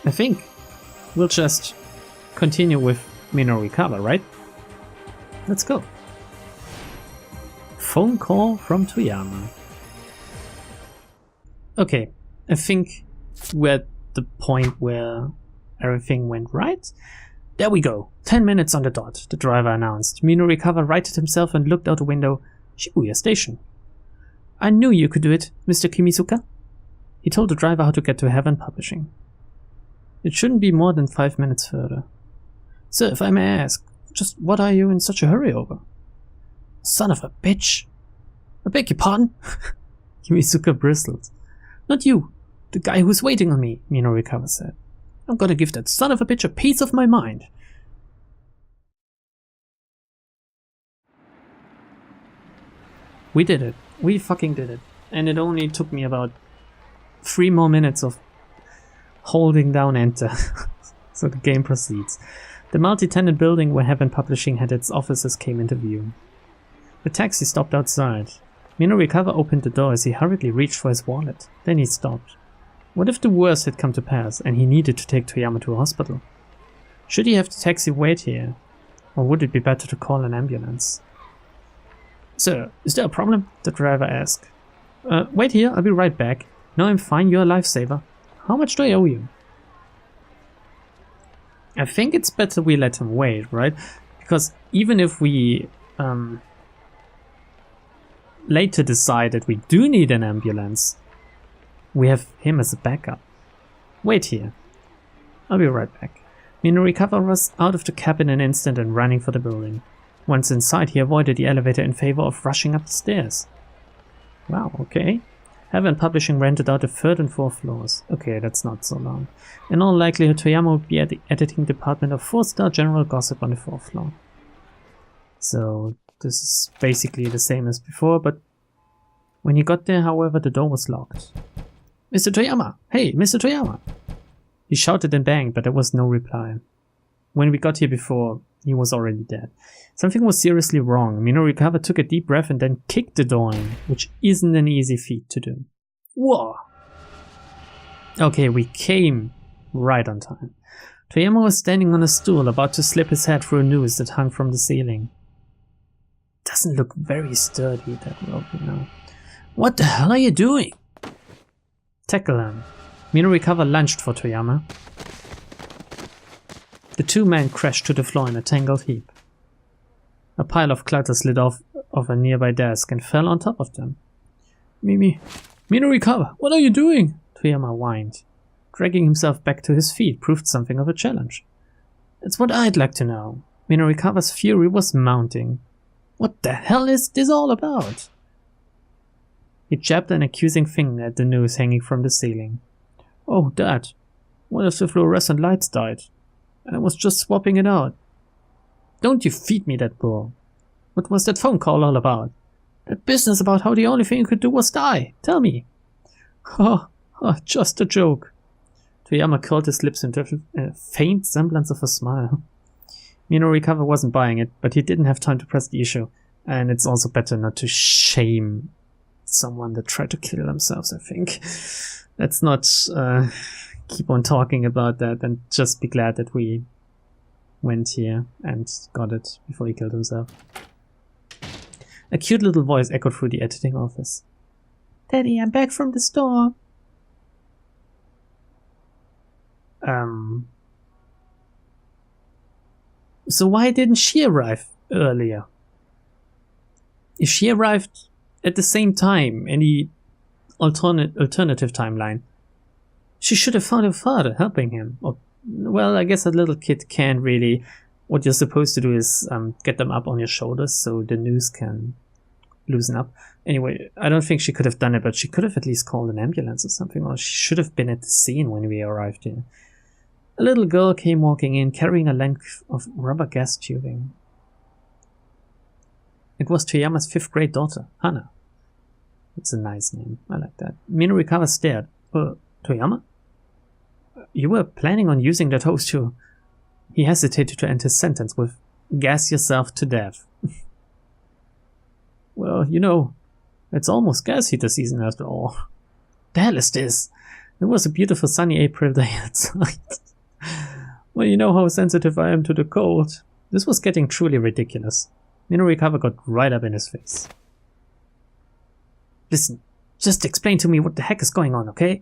I think we'll just continue with Minorikawa, right? Let's go. Phone call from Toyama. Okay, I think we're at the point where everything went right. There we go. 10 minutes on the dot, the driver announced. Minorikawa righted himself and looked out the window. Shibuya Station. I knew you could do it, Mr. Kimisuka. He told the driver how to get to Heaven Publishing. It shouldn't be more than 5 minutes further. Sir, if I may ask, just what are you in such a hurry over? Son of a bitch. I beg your pardon? Kimisuka bristled. Not you, the guy who's waiting on me, Minorikawa said. I'm gonna give that son of a bitch a piece of my mind. We did it. We fucking did it. And it only took me about 3 more minutes of holding down enter. So the game proceeds. The multi-tenant building where Heaven Publishing had its offices came into view. The taxi stopped outside. Minorikawa opened the door as he hurriedly reached for his wallet. Then he stopped. What if the worst had come to pass and he needed to take Toyama to a hospital? Should he have the taxi wait here? Or would it be better to call an ambulance? Sir, is there a problem? The driver asked. Wait here, I'll be right back. No, I'm fine, you're a lifesaver. How much do I owe you? I think it's better we let him wait, right? Because even if we later decide that we do need an ambulance, we have him as a backup. Wait here. I'll be right back. Minorikawa was out of the cab in an instant and running for the building. Once inside, he avoided the elevator in favor of rushing up the stairs. Wow, okay. Heaven Publishing rented out the 3rd and 4th floors. Okay, that's not so long. In all likelihood, Toyama would be at the editing department of 4-star General Gossip on the 4th floor. So, this is basically the same as before, but when he got there, however, the door was locked. Mr. Toyama! Hey, Mr. Toyama! He shouted and banged, but there was no reply. When we got here before, he was already dead. Something was seriously wrong. Minorikawa took a deep breath and then kicked the door in, which isn't an easy feat to do. Whoa! Okay, we came right on time. Toyama was standing on a stool, about to slip his head through a noose that hung from the ceiling. Doesn't look very sturdy, that rope, you know. What the hell are you doing? Tackle him. Minorikawa lunged for Toyama. The two men crashed to the floor in a tangled heap. A pile of clutter slid off of a nearby desk and fell on top of them. Minorikawa, what are you doing? Toyama whined. Dragging himself back to his feet proved something of a challenge. That's what I'd like to know. Minorikawa's fury was mounting. What the hell is this all about? He jabbed an accusing finger at the noose hanging from the ceiling. Oh, Dad, one of the fluorescent lights died. I was just swapping it out. Don't you feed me that bull. What was that phone call all about? That business about how the only thing you could do was die. Tell me. Oh, just a joke. Toyama curled his lips into a faint semblance of a smile. Minorikawa wasn't buying it, but he didn't have time to press the issue. And it's also better not to shame someone that tried to kill themselves, I think. Let's not keep on talking about that and just be glad that we went here and got it before he killed himself. A cute little voice echoed through the editing office. Daddy, I'm back from the store. So why didn't she arrive earlier? If she arrived at the same time, any alternative timeline, she should have found her father helping him. Or, well, I guess a little kid can't really. What you're supposed to do is get them up on your shoulders so the noose can loosen up. Anyway, I don't think she could have done it, but she could have at least called an ambulance or something, or she should have been at the scene when we arrived here. A little girl came walking in, carrying a length of rubber gas tubing. It was Toyama's 5th grade daughter, Hana. It's a nice name, I like that. Minorikawa stared. Toyama? You were planning on using that hose too. He hesitated to end his sentence with, gas yourself to death. Well, you know, it's almost gas heater season after all. The hell is this? It was a beautiful sunny April day outside. Well, you know how sensitive I am to the cold. This was getting truly ridiculous. Minorikawa got right up in his face. Listen, just explain to me what the heck is going on, okay?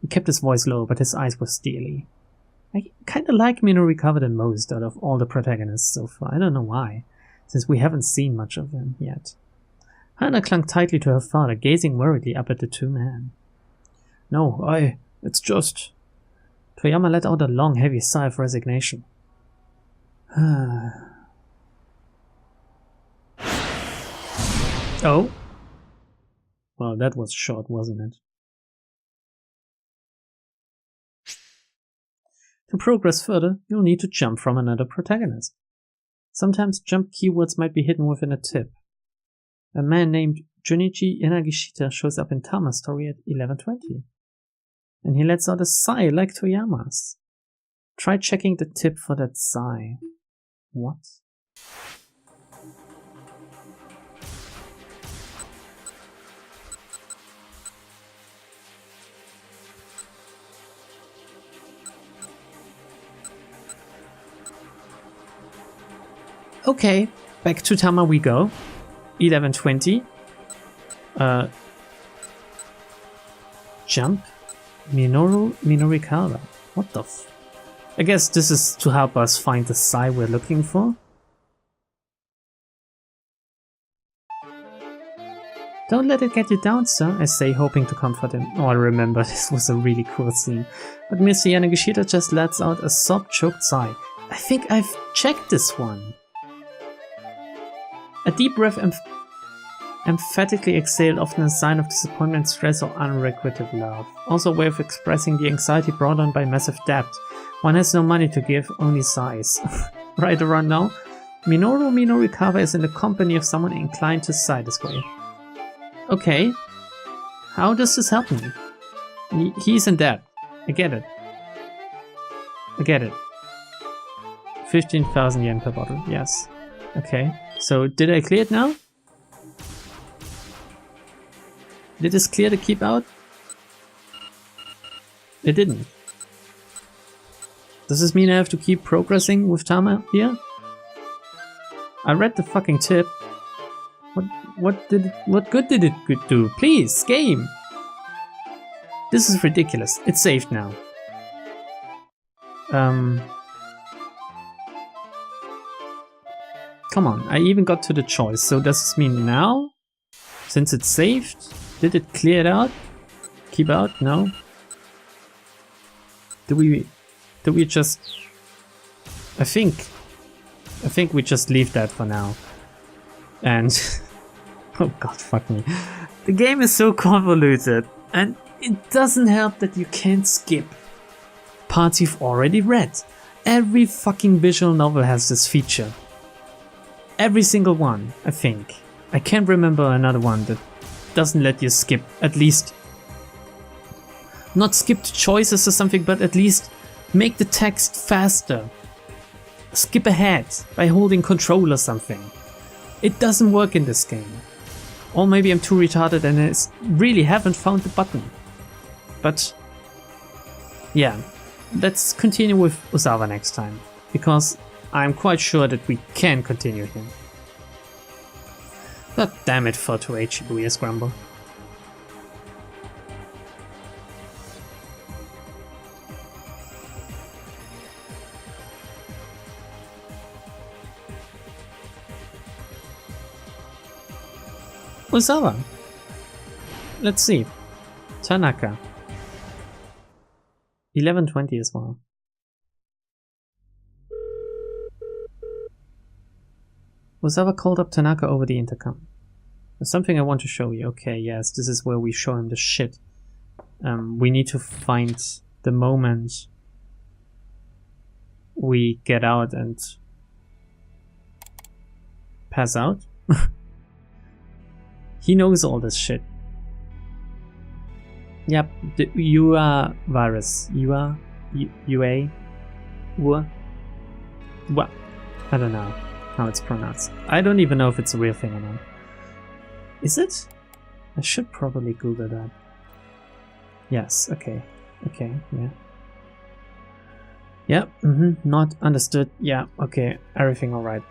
He kept his voice low, but his eyes were steely. I kinda like Minorikawa the most out of all the protagonists so far. I don't know why, since we haven't seen much of him yet. Hana clung tightly to her father, gazing worriedly up at the two men. No, it's just... Toyama let out a long, heavy sigh of resignation. Oh? Well, that was short, wasn't it? To progress further, you'll need to jump from another protagonist. Sometimes jump keywords might be hidden within a tip. A man named Junichi Yanagishita shows up in Tama's story at 11:20. And he lets out a sigh like Toyama's. Try checking the tip for that sigh. What? Okay, back to Tama we go. 11:20. Jump. Minorikawa. What the f... I guess this is to help us find the sigh we're looking for. Don't let it get you down, sir, I say, hoping to comfort him. Oh, I remember, this was a really cool scene. But Mr. Yanagishita just lets out a sob-choked sigh. I think I've checked this one. A deep breath emphatically exhaled, often a sign of disappointment, stress, or unrequited love. Also a way of expressing the anxiety brought on by massive debt. One has no money to give, only sighs. Right around now, Minoru Minorikawa is in the company of someone inclined to sigh this way. Okay, how does this help me? He's in debt. I get it. 15,000 yen per bottle, yes. Okay, so did I clear it now? Did this clear the keep out? It didn't. Does this mean I have to keep progressing with Tama here? I read the fucking tip. What good did it do? Please, game! This is ridiculous. It's saved now. Come on, I even got to the choice. So does this mean now? Since it's saved? Did it clear it out? Keep out? No? Do we just... I think we just leave that for now. And... oh god, fuck me. The game is so convoluted. And it doesn't help that you can't skip parts you've already read. Every fucking visual novel has this feature. Every single one, I think. I can't remember another one that doesn't let you skip, at least. Not skip the choices or something, but at least make the text faster. Skip ahead by holding control or something. It doesn't work in this game. Or maybe I'm too retarded and I really haven't found the button. But yeah, let's continue with Osawa next time, because I'm quite sure that we can continue him. God damn it, 428 Shibuya Scramble. Osawa. Let's see. Tanaka. 11:20 as well. Osawa called up Tanaka over the intercom. There's something I want to show you. Okay, yes, this is where we show him the shit. We need to find the moment we get out and pass out. He knows all this shit. Yep, the UA virus. UA? What? I don't know how it's pronounced. I don't even know if it's a real thing or not. Is it? I should probably Google that. Yes, okay. Okay, yeah. Yeah, not understood. Yeah, okay, everything alright.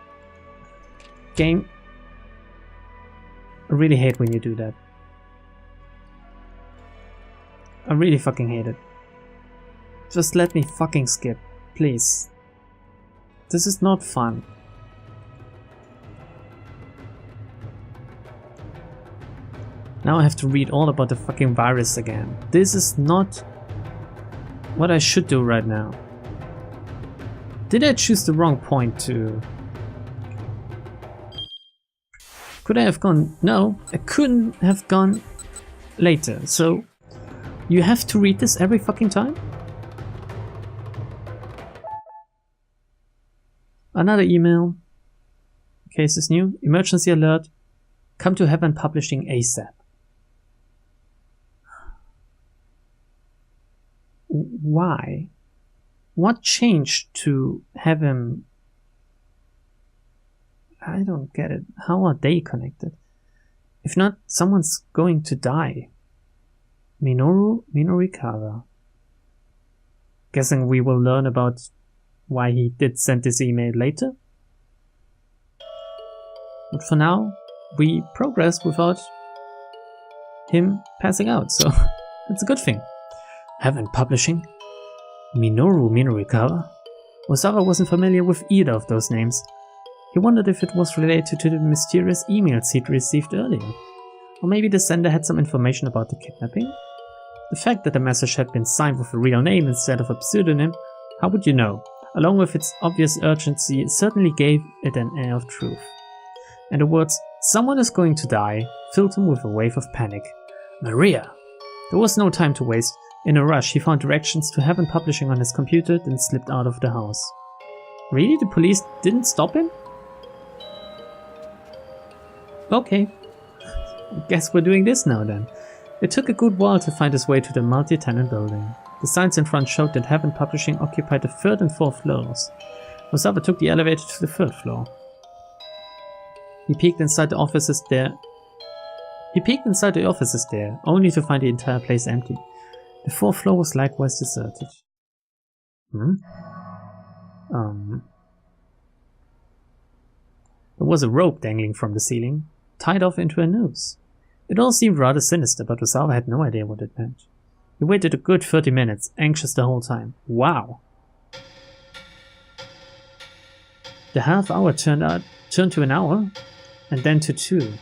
Game. I really hate when you do that. I really fucking hate it. Just let me fucking skip, please. This is not fun. Now I have to read all about the fucking virus again. This is not what I should do right now. Did I choose the wrong point to... Could I have gone... No, I couldn't have gone later. So, you have to read this every fucking time? Another email. Case is new. Emergency alert. Come to Heaven Publishing ASAP. Why? What changed to have him? I don't get it. How are they connected? If not, someone's going to die. Minorikawa. Guessing we will learn about why he did send this email later. But for now, we progress without him passing out, so it's a good thing. Heaven Publishing? Minorikawa? Osawa wasn't familiar with either of those names. He wondered if it was related to the mysterious emails he'd received earlier. Or maybe the sender had some information about the kidnapping? The fact that the message had been signed with a real name instead of a pseudonym, how would you know? Along with its obvious urgency, it certainly gave it an air of truth. And the words, "Someone is going to die," filled him with a wave of panic. Maria! There was no time to waste. In a rush, he found directions to Heaven Publishing on his computer, then slipped out of the house. Really? The police didn't stop him? Okay. I guess we're doing this now then. It took a good while to find his way to the multi-tenant building. The signs in front showed that Heaven Publishing occupied the 3rd and 4th floors. Osawa took the elevator to the 3rd floor. He peeked inside the offices there, only to find the entire place empty. The 4th floor was likewise deserted. There was a rope dangling from the ceiling, tied off into a noose. It all seemed rather sinister, but Osawa had no idea what it meant. He waited a good 30 minutes, anxious the whole time. Wow! The half hour turned to an hour, and then to 2.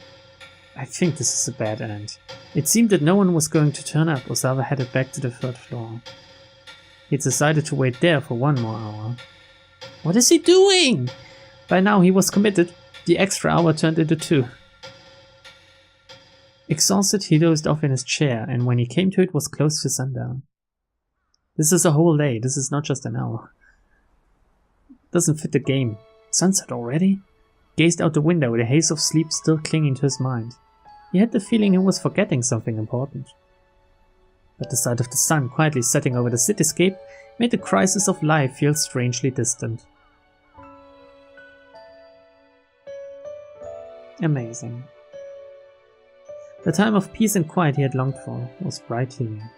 I think this is a bad end. It seemed that no one was going to turn up. Osawa headed back to the 3rd floor. He decided to wait there for 1 more hour. What is he doing? By now he was committed. The extra hour turned into 2. Exhausted, he dozed off in his chair, and when he came to, it was close to sundown. This is a whole day. This is not just an hour. Doesn't fit the game. Sunset already? Gazed out the window with a haze of sleep still clinging to his mind. He had the feeling he was forgetting something important. But the sight of the sun quietly setting over the cityscape made the crisis of life feel strangely distant. Amazing. The time of peace and quiet he had longed for was right here.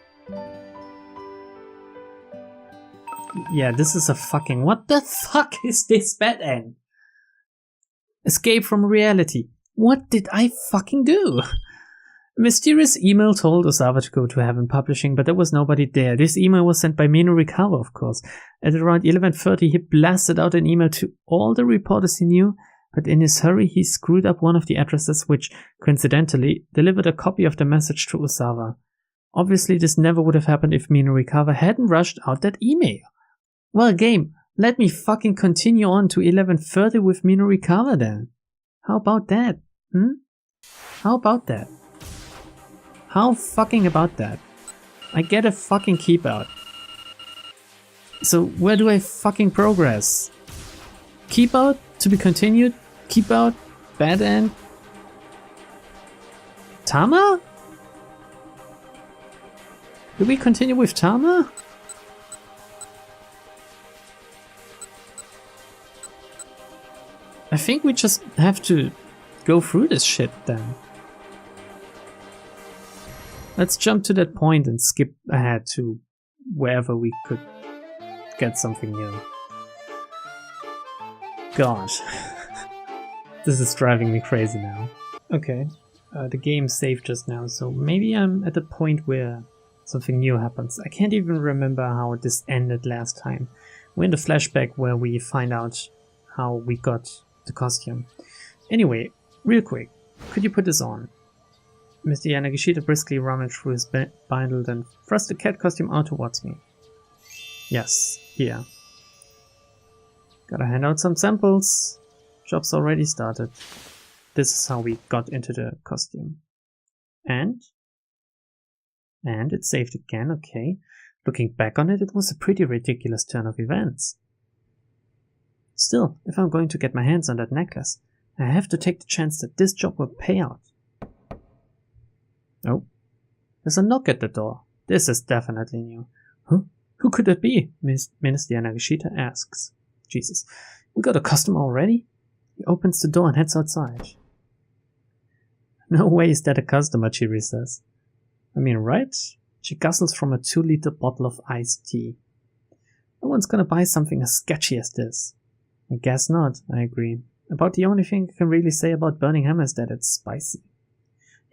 Yeah, this is a fucking... What the fuck is this bad end? Escape from reality. What did I fucking do? A mysterious email told Osawa to go to Heaven Publishing, but there was nobody there. This email was sent by Minorikawa, of course. At around 11:30, he blasted out an email to all the reporters he knew, but in his hurry, he screwed up one of the addresses, which, coincidentally, delivered a copy of the message to Osawa. Obviously, this never would have happened if Minorikawa hadn't rushed out that email. Well, game, let me fucking continue on to 11:30 with Minorikawa then. How about that? How about that? How fucking about that? I get a fucking keep out. So where do I fucking progress? Keep out? To be continued? Keep out? Bad end? Tama? Do we continue with Tama? I think we just have to go through this shit then. Let's jump to that point and skip ahead to wherever we could get something new. God. This is driving me crazy now. Okay, the game saved just now, so maybe I'm at the point where something new happens. I can't even remember how this ended last time. We're in the flashback where we find out how we got the costume. Anyway, real quick, could you put this on? Mr. Yanagishita briskly rummaged through his bundle and thrust the cat costume out towards me. Yes, here. Gotta hand out some samples. Job's already started. This is how we got into the costume. And it's saved again, okay. Looking back on it, it was a pretty ridiculous turn of events. Still, if I'm going to get my hands on that necklace, I have to take the chance that this job will pay out. Oh, there's a knock at the door. This is definitely new. Huh? Who could it be? Minister Yanagishita asks. Jesus, we got a customer already? He opens the door and heads outside. No way is that a customer, Chiri says. I mean, right? She guzzles from a 2-liter bottle of iced tea. No one's gonna buy something as sketchy as this. I guess not, I agree. About the only thing I can really say about Burning Hammer is that it's spicy.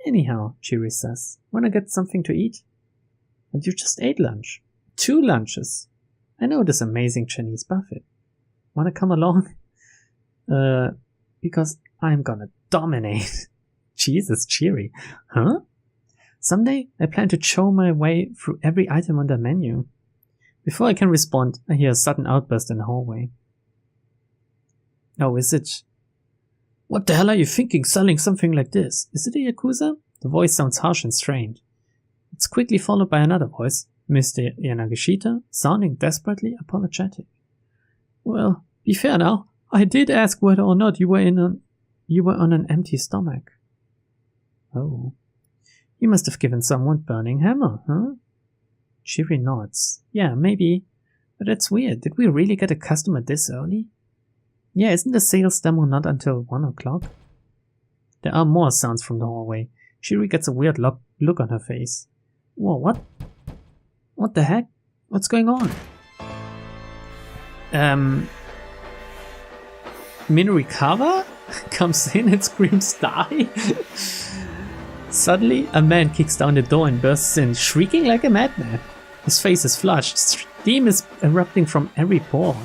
Anyhow, Chiri says, wanna get something to eat? But you just ate lunch. 2 lunches. I know this amazing Chinese buffet. Wanna come along? Because I'm gonna dominate. Jesus, Chiri. Huh? Someday, I plan to chow my way through every item on the menu. Before I can respond, I hear a sudden outburst in the hallway. Oh, is it? What the hell are you thinking selling something like this? Is it a Yakuza? The voice sounds harsh and strained. It's quickly followed by another voice, Mr. Yanagishita, sounding desperately apologetic. Well, be fair now. I did ask whether or not you were on an empty stomach. Oh. You must have given someone Burning Hammer, huh? Chiri nods. Yeah, maybe. But that's weird. Did we really get a customer this early? Yeah, isn't the sales demo not until 1 o'clock? There are more sounds from the hallway. Chiri gets a weird look on her face. Whoa, what? What the heck? What's going on? Minorikawa comes in and screams, die! Suddenly, a man kicks down the door and bursts in, shrieking like a madman. His face is flushed, steam is erupting from every pore.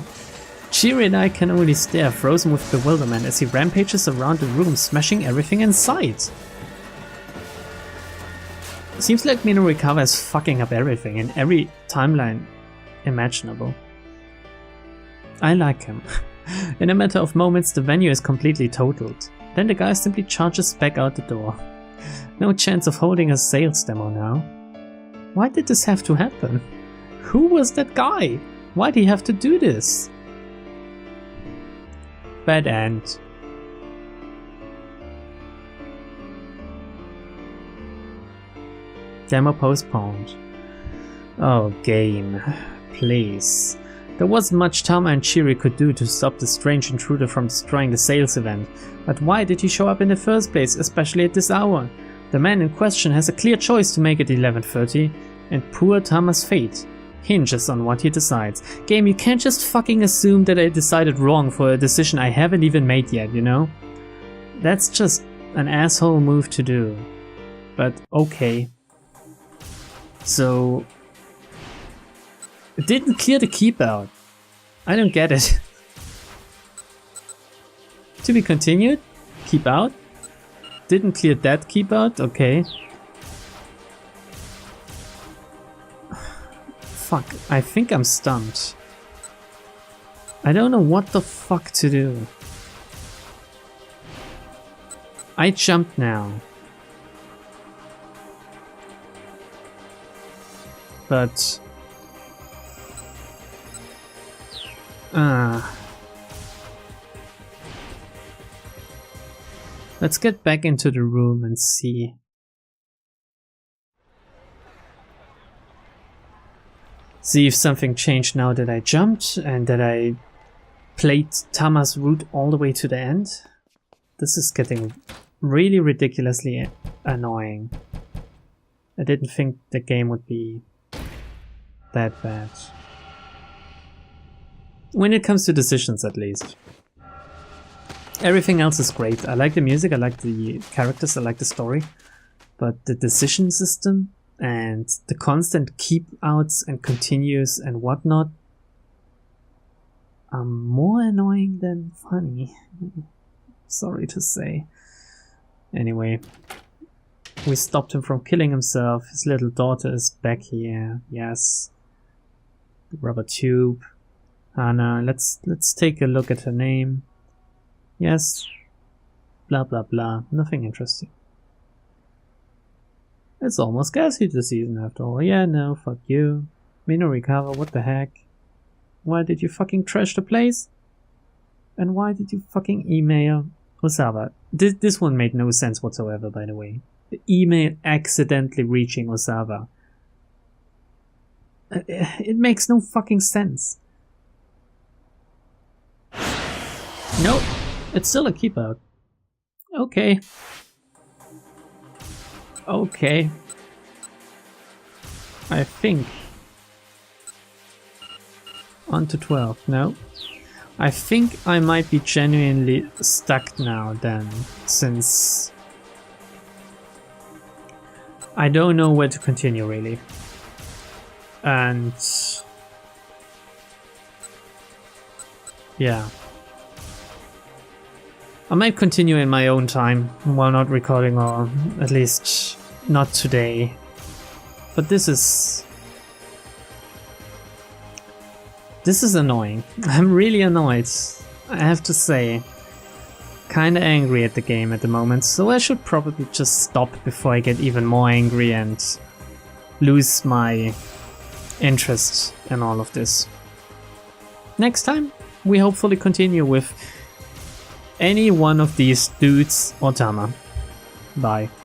Chiri and I can only stare, frozen with bewilderment, as he rampages around the room, smashing everything in sight. Seems like Minorikawa is fucking up everything in every timeline imaginable. I like him. In a matter of moments, the venue is completely totaled. Then the guy simply charges back out the door. No chance of holding a sales demo now. Why did this have to happen? Who was that guy? Why'd he have to do this? Bad end. Demo postponed. Oh, game. Please. There wasn't much Tama and Chiri could do to stop the strange intruder from destroying the sales event. But why did he show up in the first place, especially at this hour? The man in question has a clear choice to make it 11:30, and poor Tama's fate hinges on what he decides. Game, you can't just fucking assume that I decided wrong for a decision I haven't even made yet, you know? That's just an asshole move to do. But okay. So... it didn't clear the keep out. I don't get it. To be continued? Keep out? Didn't clear that keep out? Okay. Fuck, I think I'm stumped. I don't know what the fuck to do. I jumped now. But... let's get back into the room and see. See if something changed now that I jumped and that I played Tama's route all the way to the end. This is getting really ridiculously annoying. I didn't think the game would be that bad. When it comes to decisions, at least. Everything else is great. I like the music, I like the characters, I like the story. But the decision system and the constant keep outs and continues and whatnot are more annoying than funny. Sorry to say. Anyway, we stopped him from killing himself. His little daughter is back here. Yes. The rubber tube. Hana, let's take a look at her name. Yes. Blah blah blah. Nothing interesting. It's almost gas heater season after all. Yeah, no, fuck you. Minorikawa, what the heck? Why did you fucking trash the place? And why did you fucking email Osawa? This one made no sense whatsoever, by the way. The email accidentally reaching Osawa. It makes no fucking sense. Nope, it's still a keep out. Okay. Okay. I think. On to 12, no. I think I might be genuinely stuck now then, since I don't know where to continue really. And yeah. I might continue in my own time while not recording, or at least not today. But this is annoying. I'm really annoyed, I have to say. Kinda angry at the game at the moment, so I should probably just stop before I get even more angry and lose my interest in all of this. Next time, we hopefully continue with any one of these dudes or Tama. Bye.